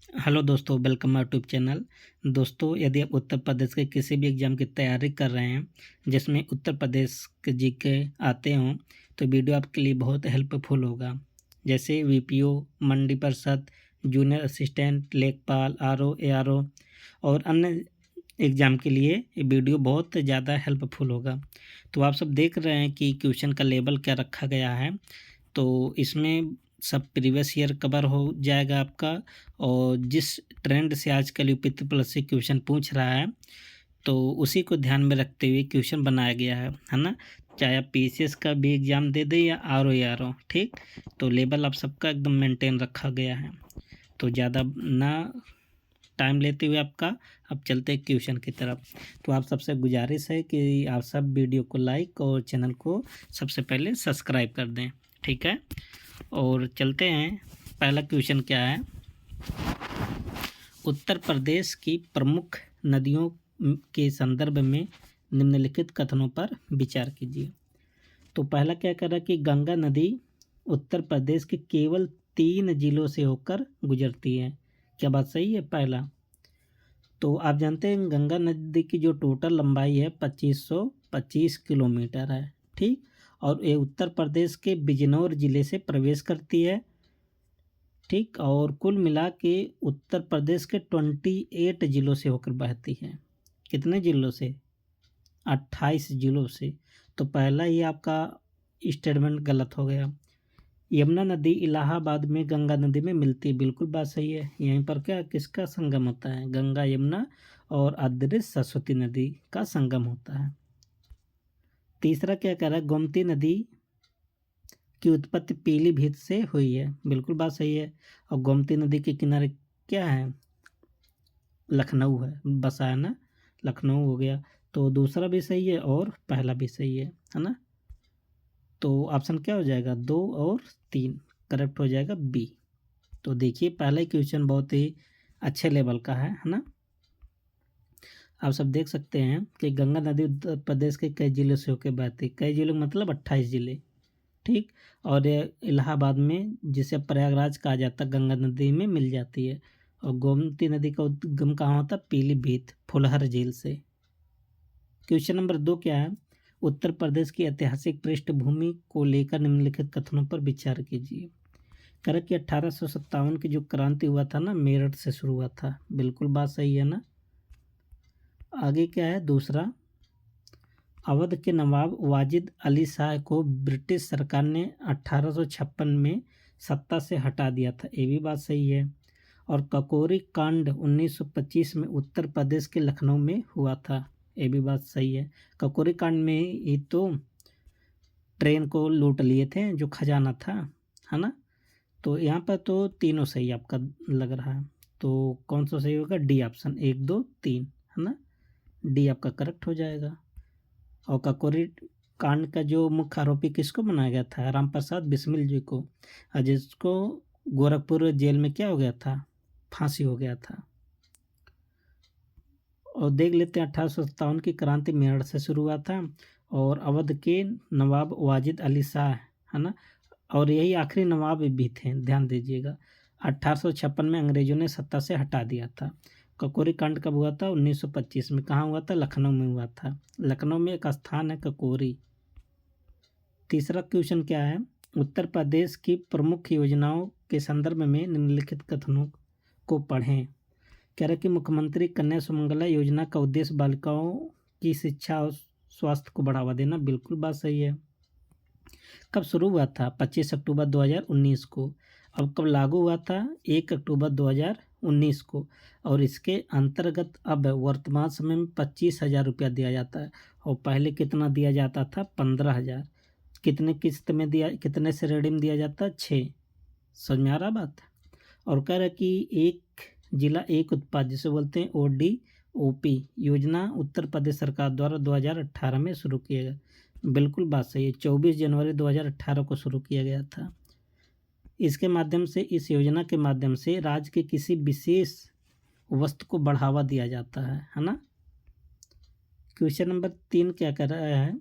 Hello दोस्तों, welcome my YouTube channel. दोस्तों, यदि आप उत्तर प्रदेश के किसी भी एग्ज़ाम की तैयारी कर रहे हैं जिसमें उत्तर प्रदेश के जीके आते हों, तो वीडियो आपके लिए बहुत हेल्पफुल होगा। जैसे वीपीओ, मंडी परिषद, जूनियर असिस्टेंट, लेखपाल, आरओ, एआरओ और अन्य एग्ज़ाम के लिए ये वीडियो बहुत ज़्यादा हेल्पफुल होगा। तो आप सब देख रहे हैं कि क्वेश्चन का लेवल क्या रखा गया है। तो इसमें सब प्रीवियस ईयर कवर हो जाएगा आपका, और जिस ट्रेंड से आजकल यूपी ट्रिपल एससी क्वेश्चन पूछ रहा है तो उसी को ध्यान में रखते हुए क्वेश्चन बनाया गया है ना। चाहे आप पीसीएस का भी एग्ज़ाम दे दें या आरओ, ठीक। तो लेवल आप सबका एकदम मेंटेन रखा गया है। तो ज़्यादा ना टाइम लेते हुए आपका अब चलते हैं क्वेश्चन की तरफ। तो आप सबसे गुजारिश है कि आप सब वीडियो को लाइक और चैनल को सबसे पहले सब्सक्राइब कर दें, ठीक है। और चलते हैं, पहला क्वेश्चन क्या है। उत्तर प्रदेश की प्रमुख नदियों के संदर्भ में निम्नलिखित कथनों पर विचार कीजिए। तो पहला क्या कर रहा है कि गंगा नदी उत्तर प्रदेश के केवल 3 जिलों से होकर गुजरती है। क्या बात सही है? पहला। तो आप जानते हैं गंगा नदी की जो टोटल लंबाई है 2525 किलोमीटर है, ठीक। और ये उत्तर प्रदेश के बिजनौर जिले से प्रवेश करती है, ठीक। और कुल मिला के उत्तर प्रदेश के 28 जिलों से होकर बहती है। कितने जिलों से? 28 जिलों से। तो पहला ही आपका स्टेटमेंट गलत हो गया। यमुना नदी इलाहाबाद में गंगा नदी में मिलती है, बिल्कुल बात सही है। यहीं पर क्या किसका संगम होता है? गंगा यमुना और अदृश्य सरस्वती नदी का संगम होता है। तीसरा क्या कह रहा है? गोमती नदी की उत्पत्ति पीलीभीत से हुई है, बिल्कुल बात सही है। और गोमती नदी के किनारे क्या है? लखनऊ है, बसा है ना, लखनऊ हो गया। तो दूसरा भी सही है और पहला भी सही है ना। तो ऑप्शन क्या हो जाएगा? 2 और 3 करेक्ट हो जाएगा बी। तो देखिए पहला ही क्वेश्चन बहुत ही अच्छे लेवल का है ना। आप सब देख सकते हैं कि गंगा नदी उत्तर प्रदेश के कई जिलों से होकर बहती, कई जिलों मतलब 28 जिले, ठीक। और ये इलाहाबाद में, जिसे प्रयागराज कहा जाता है, गंगा नदी में मिल जाती है। और गोमती नदी का उद्गम कहाँ होता है? पीलीभीत, फुलहर झील से। क्वेश्चन नंबर 2 क्या है? उत्तर प्रदेश की ऐतिहासिक पृष्ठभूमि को लेकर निम्नलिखित कथनों पर विचार कीजिए। कह कि 1857 की जो क्रांति हुआ था ना, मेरठ से शुरू हुआ था, बिल्कुल बात सही है ना। आगे क्या है? दूसरा, अवध के नवाब वाजिद अली शाह को ब्रिटिश सरकार ने 1856 में सत्ता से हटा दिया था, ये भी बात सही है। और ककोरी कांड 1925 में उत्तर प्रदेश के लखनऊ में हुआ था, ये भी बात सही है। ककोरी कांड में ही तो ट्रेन को लूट लिए थे, जो खजाना था, है ना। तो यहाँ पर तो तीनों सही आपका लग रहा है। तो कौन सा सही होगा? डी ऑप्शन, 1 2 3, है ना। डी आपका करेक्ट हो जाएगा। और ककोरी कांड का जो मुख्य आरोपी किसको बनाया गया था? राम प्रसाद बिस्मिल जी को, और जिसको गोरखपुर जेल में क्या हो गया था? फांसी हो गया था। और देख लेते हैं, 1857 की क्रांति मेरठ से शुरू हुआ था, और अवध के नवाब वाजिद अली शाह, है ना। और यही आखिरी नवाब भी थे, ध्यान दीजिएगा। 1856 में अंग्रेजों ने सत्ता से हटा दिया था। ककोरी कांड कब हुआ था? 1925 में। कहाँ हुआ था? लखनऊ में हुआ था। लखनऊ में एक स्थान है ककोरी। तीसरा क्वेश्चन क्या है? उत्तर प्रदेश की प्रमुख योजनाओं के संदर्भ में निम्नलिखित कथनों को पढ़ें। कह रहे कि मुख्यमंत्री कन्या सुमंगला योजना का उद्देश्य बालिकाओं की शिक्षा और स्वास्थ्य को बढ़ावा देना, बिल्कुल बात सही है। कब शुरू हुआ था? 25 अक्टूबर 2019 को। अब कब लागू हुआ था? 1 अक्टूबर 2019 को। और इसके अंतर्गत अब वर्तमान समय में 25,000 रुपया दिया जाता है, और पहले कितना दिया जाता था? 15,000। कितने किस्त में दिया, कितने श्रेणी में दिया जाता है? 6। समझ में आ रहा बात? और कह रहा कि एक जिला एक उत्पाद, जिसे बोलते हैं ODOP योजना, उत्तर प्रदेश सरकार द्वारा 2018 में शुरू किया गया, बिल्कुल बात सही है। 24 जनवरी 2018 को शुरू किया गया था। इसके माध्यम से, इस योजना के माध्यम से राज्य के किसी विशेष वस्तु को बढ़ावा दिया जाता है ना। क्वेश्चन नंबर 3 क्या कर रहा है?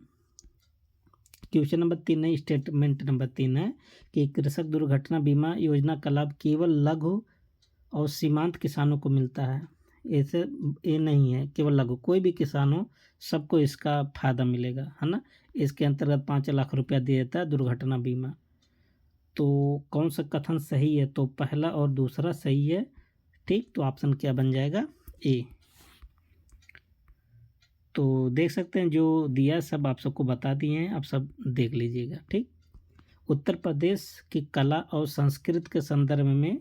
क्वेश्चन नंबर 3 है, स्टेटमेंट नंबर 3 है कि कृषक दुर्घटना बीमा योजना का लाभ केवल लघु और सीमांत किसानों को मिलता है। ऐसे ये नहीं है केवल लघु, कोई भी किसान हो सबको इसका फ़ायदा मिलेगा, है ना। इसके अंतर्गत 5 लाख रुपया दिया जाता है दुर्घटना बीमा। तो कौन सा कथन सही है? तो पहला और दूसरा सही है। ठीक, तो ऑप्शन क्या बन जाएगा? ए। तो देख सकते हैं जो दिया सब आप सबको बता दिए हैं, आप सब देख लीजिएगा। ठीक, उत्तर प्रदेश की कला और संस्कृति के संदर्भ में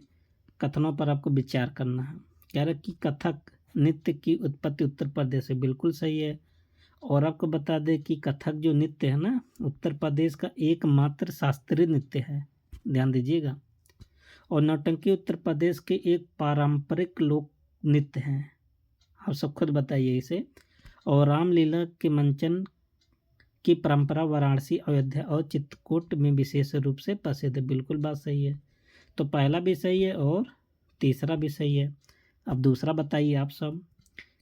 कथनों पर आपको विचार करना है। कह रहा है कि कथक नृत्य की उत्पत्ति उत्तर प्रदेश से, बिल्कुल सही है। और आपको बता दें कि कथक जो नृत्य है ना, उत्तर प्रदेश का एकमात्र शास्त्रीय नृत्य है, ध्यान दीजिएगा। और नौटंकी उत्तर प्रदेश के एक पारंपरिक लोक नृत्य हैं, आप सब खुद बताइए इसे। और रामलीला के मंचन की परंपरा वाराणसी, अयोध्या और चित्रकूट में विशेष रूप से प्रसिद्ध है, बिल्कुल बात सही है। तो पहला भी सही है और तीसरा भी सही है। अब दूसरा बताइए आप सब,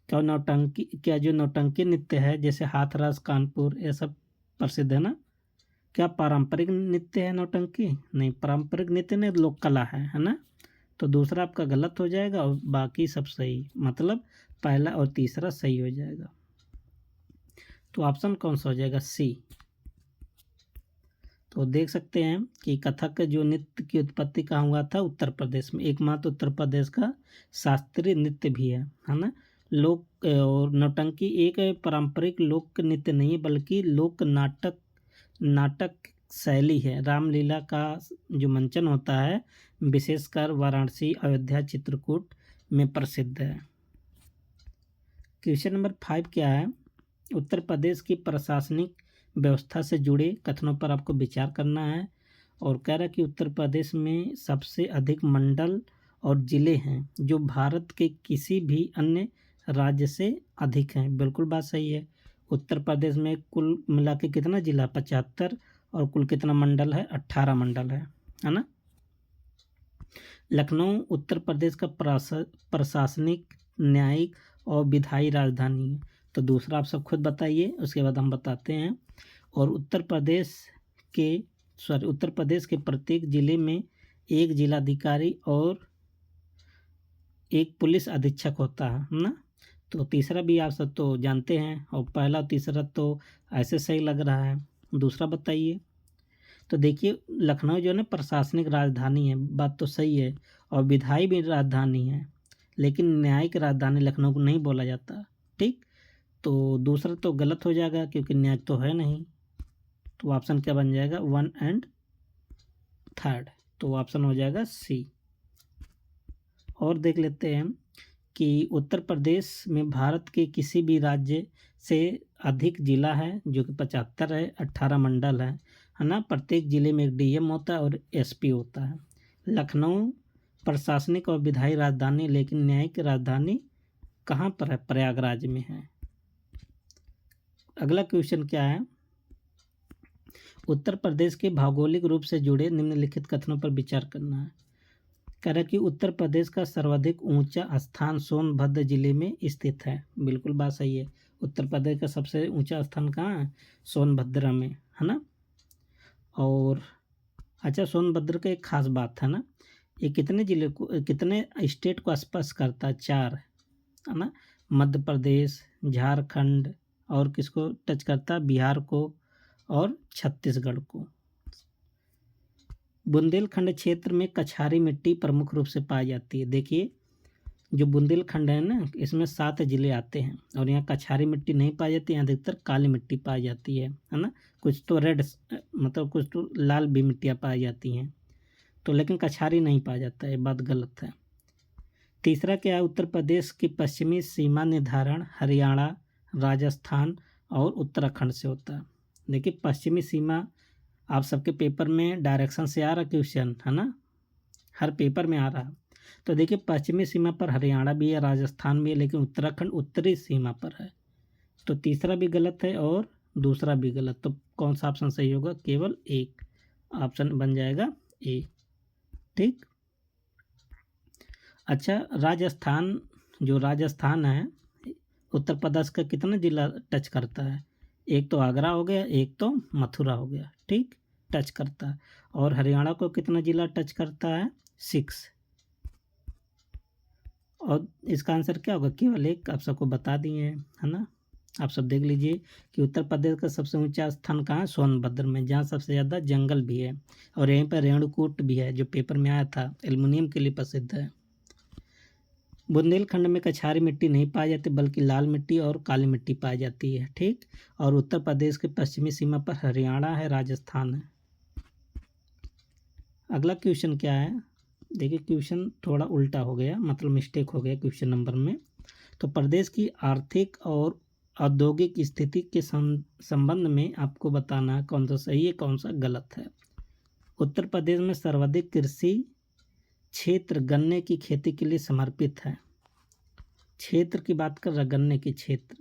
क्या जो नौटंकी नृत्य है जैसे हाथरस, कानपुर, ये सब प्रसिद्ध है ना, क्या पारंपरिक नृत्य है नौटंकी? नहीं, पारंपरिक नृत्य नहीं, लोक कला है ना। तो दूसरा आपका गलत हो जाएगा और बाकी सब सही, मतलब पहला और तीसरा सही हो जाएगा। तो ऑप्शन कौन सा हो जाएगा? सी। तो देख सकते हैं कि कथक जो नृत्य की उत्पत्ति कहाँ हुआ था? उत्तर प्रदेश में, एकमात्र उत्तर प्रदेश का शास्त्रीय नृत्य भी है ना। लोक और नौटंकी एक पारंपरिक लोक नृत्य नहीं है बल्कि लोक नाटक शैली है। रामलीला का जो मंचन होता है विशेषकर वाराणसी, अयोध्या, चित्रकूट में प्रसिद्ध है। क्वेश्चन नंबर 5 क्या है? उत्तर प्रदेश की प्रशासनिक व्यवस्था से जुड़े कथनों पर आपको विचार करना है। और कह रहा है कि उत्तर प्रदेश में सबसे अधिक मंडल और ज़िले हैं जो भारत के किसी भी अन्य राज्य से अधिक हैं, बिल्कुल बात सही है। उत्तर प्रदेश में कुल मिला के कितना जिला? 75। और कुल कितना मंडल है? 18 मंडल है ना। लखनऊ उत्तर प्रदेश का प्रशासनिक, न्यायिक और विधायी राजधानी है। तो दूसरा आप सब खुद बताइए, उसके बाद हम बताते हैं। और उत्तर प्रदेश के प्रत्येक जिले में एक जिलाधिकारी और एक पुलिस अधीक्षक होता है ना। तो तीसरा भी आप सब तो जानते हैं, और पहला और तीसरा तो ऐसे सही लग रहा है। दूसरा बताइए। तो देखिए, लखनऊ जो है ना प्रशासनिक राजधानी है, बात तो सही है, और विधायी भी राजधानी है, लेकिन न्यायिक राजधानी लखनऊ को नहीं बोला जाता। ठीक, तो दूसरा तो गलत हो जाएगा क्योंकि न्यायिक तो है नहीं। तो ऑप्शन क्या बन जाएगा? 1 एंड 3। तो ऑप्शन हो जाएगा सी। और देख लेते हैं कि उत्तर प्रदेश में भारत के किसी भी राज्य से अधिक जिला है जो कि 75 है, 18 मंडल है ना। प्रत्येक जिले में एक डीएम होता है और एसपी होता है। लखनऊ प्रशासनिक और विधायी राजधानी, लेकिन न्यायिक राजधानी कहाँ पर है? प्रयागराज में है। अगला क्वेश्चन क्या है? उत्तर प्रदेश के भौगोलिक रूप से जुड़े निम्नलिखित कथनों पर विचार करना है। कह रहा है कि उत्तर प्रदेश का सर्वाधिक ऊंचा स्थान सोनभद्र जिले में स्थित है, बिल्कुल बात सही है। उत्तर प्रदेश का सबसे ऊंचा स्थान कहाँ है? सोनभद्र में, है ना। और अच्छा, सोनभद्र का एक खास बात है ना, ये कितने स्टेट को स्पर्श करता है? 4, है ना। मध्य प्रदेश, झारखंड, और किसको टच करता है? बिहार को और छत्तीसगढ़ को। बुंदेलखंड क्षेत्र में कछारी मिट्टी प्रमुख रूप से पाई जाती है। देखिए, जो बुंदेलखंड है ना, इसमें 7 जिले आते हैं और यहाँ कछारी मिट्टी नहीं पाई जाती, यहाँ अधिकतर काली मिट्टी पाई जाती है ना। कुछ तो रेड, मतलब कुछ तो लाल भी मिट्टियाँ पाई जाती हैं, तो लेकिन कछारी नहीं पाया जाता है, बात गलत है। तीसरा क्या है? उत्तर प्रदेश की पश्चिमी सीमा निर्धारण हरियाणा, राजस्थान और उत्तराखंड से होता है। देखिए, पश्चिमी सीमा आप सबके पेपर में डायरेक्शन से आ रहा क्वेश्चन, है ना, हर पेपर में आ रहा। तो देखिए, पश्चिमी सीमा पर हरियाणा भी है, राजस्थान भी है, लेकिन उत्तराखंड उत्तरी सीमा पर है। तो तीसरा भी गलत है और दूसरा भी गलत। तो कौन सा ऑप्शन सही होगा? केवल एक ऑप्शन बन जाएगा ए। ठीक, अच्छा, राजस्थान है, उत्तर प्रदेश का कितना जिला टच करता है? एक तो आगरा हो गया, एक तो मथुरा हो गया। ठीक, टच करता है। और हरियाणा को कितना जिला टच करता है? 6। और इसका आंसर क्या होगा, केवल एक आप सबको बता दिए हैं, है ना। आप सब देख लीजिए कि उत्तर प्रदेश का सबसे ऊंचा स्थान कहाँ है, सोनभद्र में, जहाँ सबसे ज़्यादा जंगल भी है और यहीं पर रेणुकूट भी है जो पेपर में आया था, एल्युमिनियम के लिए प्रसिद्ध है। बुंदेलखंड में कछारी मिट्टी नहीं पाई जाती बल्कि लाल मिट्टी और काली मिट्टी पाई जाती है, ठीक। और उत्तर प्रदेश के पश्चिमी सीमा पर हरियाणा है, राजस्थान है। अगला क्वेश्चन क्या है, देखिए क्वेश्चन थोड़ा उल्टा हो गया, मतलब मिस्टेक हो गया क्वेश्चन नंबर में। तो प्रदेश की आर्थिक और औद्योगिक स्थिति के संबंध में आपको बताना है कौन सा सही है कौन सा गलत है। उत्तर प्रदेश में सर्वाधिक कृषि क्षेत्र गन्ने की खेती के लिए समर्पित है। क्षेत्र की बात कर रहा, गन्ने के क्षेत्र।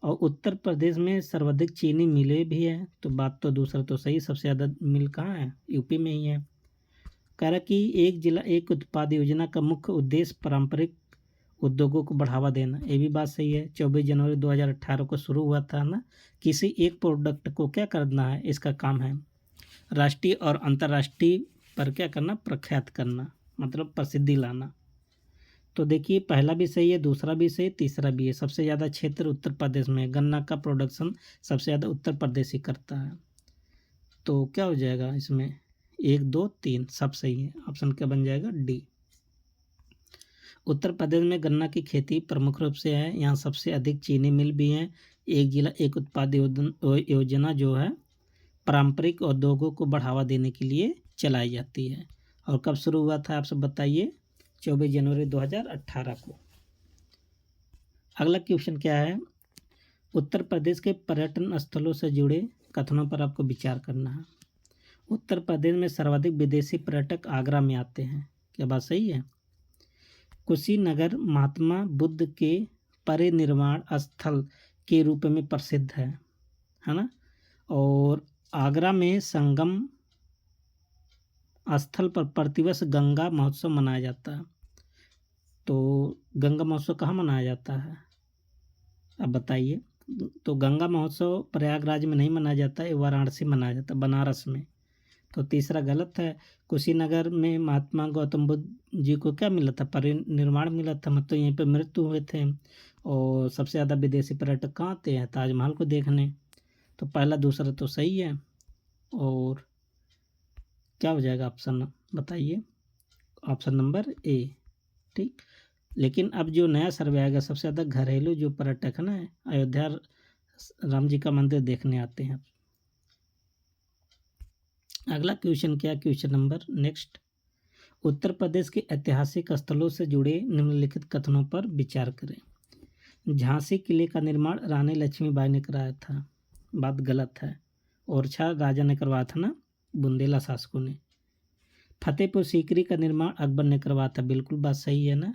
और उत्तर प्रदेश में सर्वाधिक चीनी मिलें भी है, तो बात तो दूसरा तो सही, सबसे ज़्यादा मिल कहाँ है, यूपी में ही है। कह रहा कि एक जिला एक उत्पाद योजना का मुख्य उद्देश्य पारंपरिक उद्योगों को बढ़ावा देना, ये भी बात सही है। 24 जनवरी 2018 को शुरू हुआ था ना, किसी एक प्रोडक्ट को क्या करना है, इसका काम है राष्ट्रीय और अंतर्राष्ट्रीय पर क्या करना, प्रख्यात करना, मतलब प्रसिद्धि लाना। तो देखिए पहला भी सही है, दूसरा भी सही, तीसरा भी है। सबसे ज़्यादा क्षेत्र उत्तर प्रदेश में, गन्ना का प्रोडक्शन सबसे ज़्यादा उत्तर प्रदेश ही करता है। तो क्या हो जाएगा इसमें, 1 2 3 सब सही है। ऑप्शन क्या बन जाएगा, डी। उत्तर प्रदेश में गन्ना की खेती प्रमुख रूप से है, यहाँ सबसे अधिक चीनी मिल भी हैं। एक जिला एक उत्पाद योजना जो है पारंपरिक उद्योगों को बढ़ावा देने के लिए चलाई जाती है। और कब शुरू हुआ था आप सब बताइए, 24 जनवरी 2018 को। अगला क्वेश्चन क्या है, उत्तर प्रदेश के पर्यटन स्थलों से जुड़े कथनों पर आपको विचार करना है। उत्तर प्रदेश में सर्वाधिक विदेशी पर्यटक आगरा में आते हैं, क्या बात सही है। कुशीनगर महात्मा बुद्ध के परिनिर्वाण स्थल के रूप में प्रसिद्ध है ना। और आगरा में संगम स्थल पर प्रतिवर्ष गंगा महोत्सव मनाया जाता है। तो गंगा महोत्सव कहाँ मनाया जाता है, अब बताइए। तो गंगा महोत्सव प्रयागराज में नहीं मनाया जाता है, वाराणसी मनाया जाता है, बनारस में। तो तीसरा गलत है। कुशीनगर में महात्मा गौतम बुद्ध जी को क्या मिला था, परिनिर्वाण मिला था, मतलब यहीं पे मृत्यु हुए थे। और सबसे ज़्यादा विदेशी पर्यटक कहाँ आते हैं, ताजमहल को देखने। तो पहला दूसरा तो सही है। और क्या हो जाएगा ऑप्शन बताइए, ऑप्शन नंबर ए, ठीक। लेकिन अब जो नया सर्वे आएगा, सबसे ज़्यादा घरेलू जो पर्यटक है ना, अयोध्या राम जी का मंदिर देखने आते हैं। अगला क्वेश्चन क्या, question number next, Uttar Pradesh के ऐतिहासिक स्थलों से जुड़े निम्नलिखित कथनों पर विचार करें। झांसी किले का निर्माण रानी लक्ष्मीबाई ने कराया था, बात गलत है। ओरछा राजा ने करवाया था ना, बुंदेला शासकों ने। फतेहपुर सीकरी का निर्माण अकबर ने करवाया था, बिल्कुल बात सही है ना।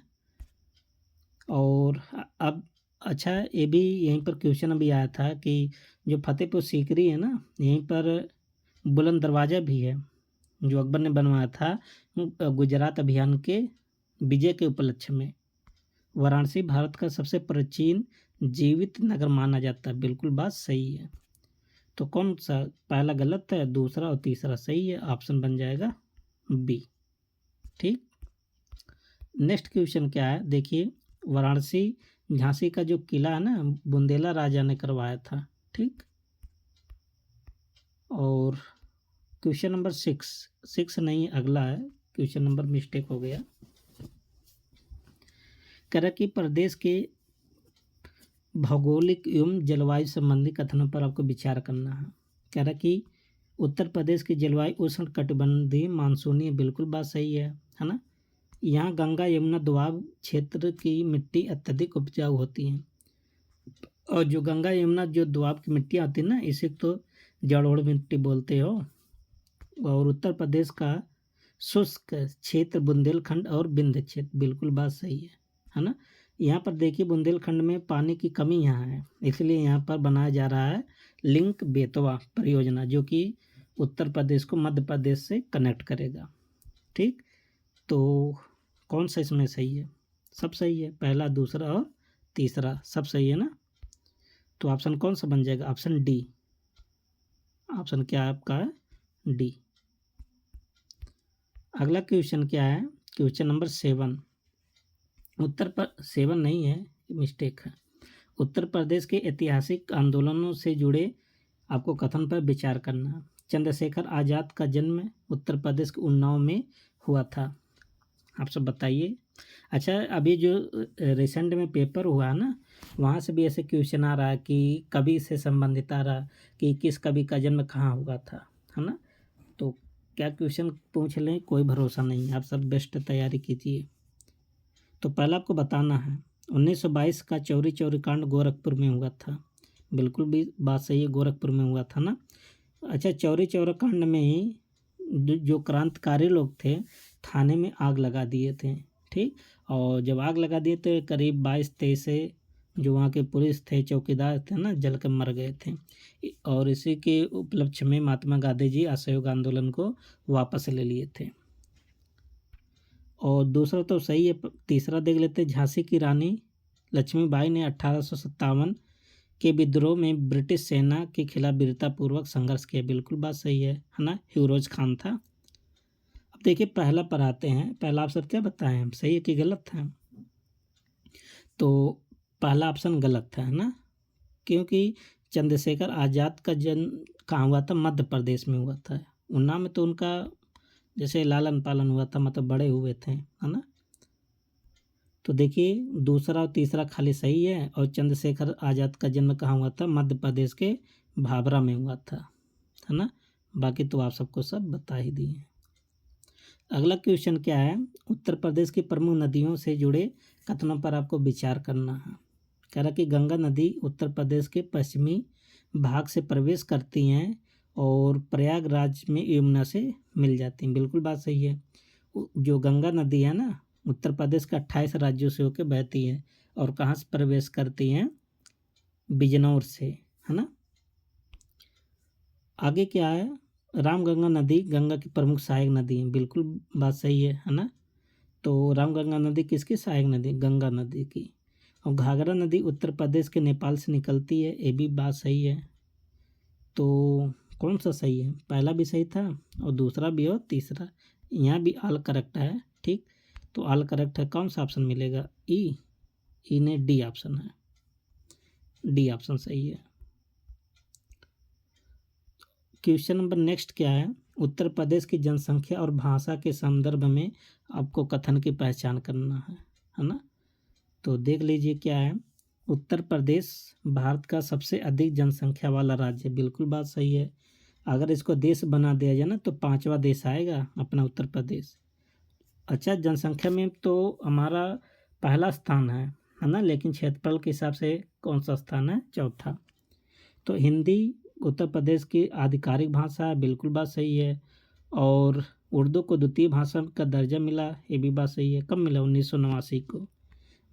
और अब अच्छा, ये भी यहीं पर क्वेश्चन अभी आया था कि जो फतेहपुर सीकरी है ना, यहीं पर बुलंद दरवाज़ा भी है जो अकबर ने बनवाया था गुजरात अभियान के विजय के उपलक्ष्य में। वाराणसी भारत का सबसे प्राचीन जीवित नगर माना जाता है, बिल्कुल बात सही है। तो कौन सा, पहला गलत है, दूसरा और तीसरा सही है, ऑप्शन बन जाएगा बी, ठीक। नेक्स्ट क्वेश्चन क्या है, देखिए वाराणसी झांसी का जो किला है ना, बुंदेला राजा ने करवाया था, ठीक। और क्वेश्चन नंबर 6 नहीं अगला है, क्वेश्चन नंबर मिस्टेक हो गया। कह रहा कि प्रदेश के भौगोलिक एवं जलवायु संबंधी कथनों पर आपको विचार करना है। कह रहा कि उत्तर प्रदेश की जलवायु उष्ण कटिबंधीय मानसूनी, बिल्कुल बात सही है ना। यहाँ गंगा यमुना दोआब क्षेत्र की मिट्टी अत्यधिक उपजाऊ होती हैं। और जो गंगा यमुना जो दोआब की मिट्टियाँ होती हैं ना, इसे तो जलोढ़ मिट्टी बोलते हो। और उत्तर प्रदेश का शुष्क क्षेत्र बुंदेलखंड और विंध्य क्षेत्र, बिल्कुल बात सही है ना। यहाँ पर देखिए बुंदेलखंड में पानी की कमी यहाँ है, इसलिए यहाँ पर बनाया जा रहा है लिंक बेतवा परियोजना, जो कि उत्तर प्रदेश को मध्य प्रदेश से कनेक्ट करेगा, ठीक। तो कौन सा इसमें सही है, सब सही है, पहला दूसरा और तीसरा सब सही है ना। तो ऑप्शन कौन सा बन जाएगा, ऑप्शन डी। ऑप्शन क्या आपका है, डी। अगला क्वेश्चन क्या है, क्वेश्चन नंबर 7, सेवन नहीं है, मिस्टेक है। उत्तर प्रदेश के ऐतिहासिक आंदोलनों से जुड़े आपको कथन पर विचार करना। चंद्रशेखर आज़ाद का जन्म उत्तर प्रदेश के उन्नाव में हुआ था। आप सब बताइए। अच्छा, अभी जो रिसेंट में पेपर हुआ ना, वहाँ से भी ऐसे क्वेश्चन आ रहा है कि कवि से संबंधित आ रहा कि किस कवि का जन्म कहाँ हुआ था, है ना। तो क्या क्वेश्चन पूछ लें, कोई भरोसा नहीं। आप सब बेस्ट तैयारी कीजिए। तो पहला आपको बताना है 1922 का चौरी चौरी कांड गोरखपुर में हुआ था। बिल्कुल भी बात सही है, गोरखपुर में हुआ था ना। अच्छा, चौरी चौरा कांड में ही जो क्रांतिकारी लोग थे थाने में आग लगा दिए थे, ठीक। और जब आग लगा दिए तो करीब 22-23 जो वहाँ के पुलिस थे, चौकीदार थे ना, जल कर मर गए थे। और इसी के उपलक्ष्य में महात्मा गांधी जी असहयोग आंदोलन को वापस ले लिए थे। और दूसरा तो सही है, तीसरा देख लेते। झांसी की रानी लक्ष्मीबाई ने 1857 के विद्रोह में ब्रिटिश सेना के खिलाफ वीरतापूर्वक संघर्ष किया। बिल्कुल बात सही है ना। ह्यूरोज खान था। अब देखिए पहला पर आते हैं। पहला ऑप्शन क्या बताएं हम, सही है कि गलत है? तो पहला ऑप्शन गलत था, है ना, क्योंकि चंद्रशेखर आज़ाद का जन्म कहाँ हुआ था? मध्य प्रदेश में हुआ था। उन्नाव में तो उनका जैसे लालन पालन हुआ था, मतलब बड़े हुए थे, है ना। तो देखिए दूसरा और तीसरा खाली सही है। और चंद्रशेखर आज़ाद का जन्म कहाँ हुआ था? मध्य प्रदेश के भाभरा में हुआ था, है ना। बाकी तो आप सबको सब बता ही दिए। अगला क्वेश्चन क्या है? उत्तर प्रदेश की प्रमुख नदियों से जुड़े कथनों पर आपको विचार करना है। कह रहा कि गंगा नदी उत्तर प्रदेश के पश्चिमी भाग से प्रवेश करती हैं और प्रयागराज में यमुना से मिल जाती हैं। बिल्कुल बात सही है। जो गंगा नदी है ना, उत्तर प्रदेश के 28 राज्यों से होकर बहती है। और कहाँ से प्रवेश करती हैं? बिजनौर से, है ना। आगे क्या है? रामगंगा नदी गंगा की प्रमुख सहायक नदी है। बिल्कुल बात सही है ना। तो रामगंगा नदी किसकी सहायक नदी? गंगा नदी की। और घाघरा नदी उत्तर प्रदेश के नेपाल से निकलती है। ये भी बात सही है। तो कौन सा सही है? पहला भी सही था और दूसरा भी और तीसरा। यहाँ भी ऑल करेक्ट है, ठीक। तो ऑल करेक्ट है, कौन सा ऑप्शन मिलेगा? ई ने डी ऑप्शन है। डी ऑप्शन सही है। क्वेश्चन नंबर नेक्स्ट क्या है? उत्तर प्रदेश की जनसंख्या और भाषा के संदर्भ में आपको कथन की पहचान करना है ना। तो देख लीजिए क्या है। उत्तर प्रदेश भारत का सबसे अधिक जनसंख्या वाला राज्य है। बिल्कुल बात सही है। अगर इसको देश बना दिया जाए ना तो 5वां देश आएगा अपना उत्तर प्रदेश। अच्छा, जनसंख्या में तो हमारा पहला स्थान है ना, लेकिन क्षेत्रफल के हिसाब से कौन सा स्थान है? चौथा। तो हिंदी उत्तर प्रदेश की आधिकारिक भाषा है। बिल्कुल बात सही है। और उर्दू को द्वितीय भाषा का दर्जा मिला, ये भी बात सही है। कब मिला? 1989 को।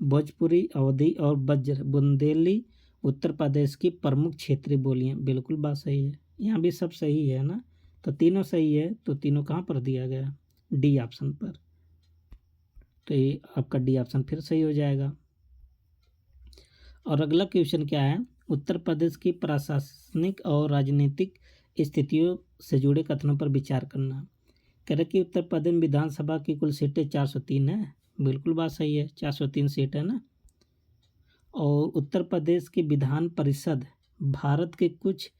भोजपुरी, अवधी और बज्र बुंदेली उत्तर प्रदेश की प्रमुख क्षेत्रीय बोलियाँ। बिल्कुल बात सही है। यहाँ भी सब सही है ना। तो तीनों सही है। तो तीनों कहाँ पर दिया गया? डी ऑप्शन पर। तो ये आपका डी ऑप्शन फिर सही हो जाएगा। और अगला क्वेश्चन क्या है? उत्तर प्रदेश की प्रशासनिक और राजनीतिक स्थितियों से जुड़े कथनों पर विचार करना। कह रहे कि उत्तर प्रदेश विधानसभा की कुल सीटें 403 है। बिल्कुल बात सही है, 403 सीट है ना। और उत्तर प्रदेश की विधान परिषद भारत के कुछ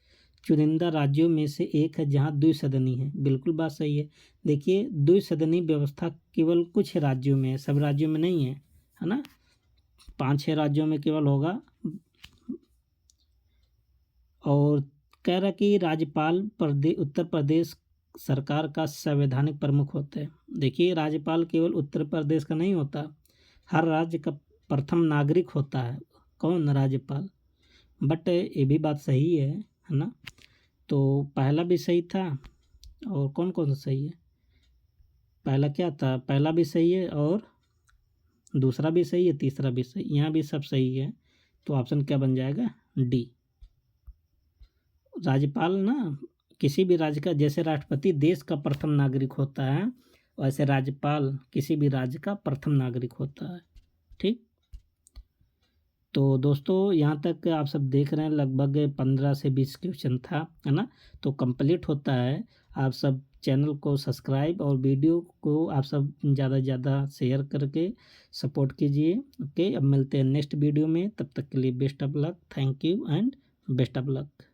चुनिंदा राज्यों में से एक है जहां द्विसदनी है। बिल्कुल बात सही है। देखिए द्विसदनी व्यवस्था केवल कुछ राज्यों में है, सब राज्यों में नहीं है ना। 5-6 राज्यों में केवल होगा। और कह रहा कि राज्यपाल उत्तर प्रदेश सरकार का संवैधानिक प्रमुख होता है। देखिए राज्यपाल केवल उत्तर प्रदेश का नहीं होता, हर राज्य का प्रथम नागरिक होता है। कौन? राज्यपाल। बट ये भी बात सही है ना। तो पहला भी सही था। और कौन कौन सा सही है? पहला क्या था? पहला भी सही है और दूसरा भी सही है, तीसरा भी सही। यहाँ भी सब सही है। तो ऑप्शन क्या बन जाएगा? डी। राज्यपाल ना किसी भी राज्य का, जैसे राष्ट्रपति देश का प्रथम नागरिक होता है, वैसे राज्यपाल किसी भी राज्य का प्रथम नागरिक होता है, ठीक। तो दोस्तों यहाँ तक आप सब देख रहे हैं लगभग 15 से 20 क्वेश्चन था, है ना। तो कंप्लीट होता है। आप सब चैनल को सब्सक्राइब और वीडियो को आप सब ज़्यादा से ज़्यादा शेयर करके सपोर्ट कीजिए। ओके, अब मिलते हैं नेक्स्ट वीडियो में, तब तक के लिए best of luck, thank you and best of luck.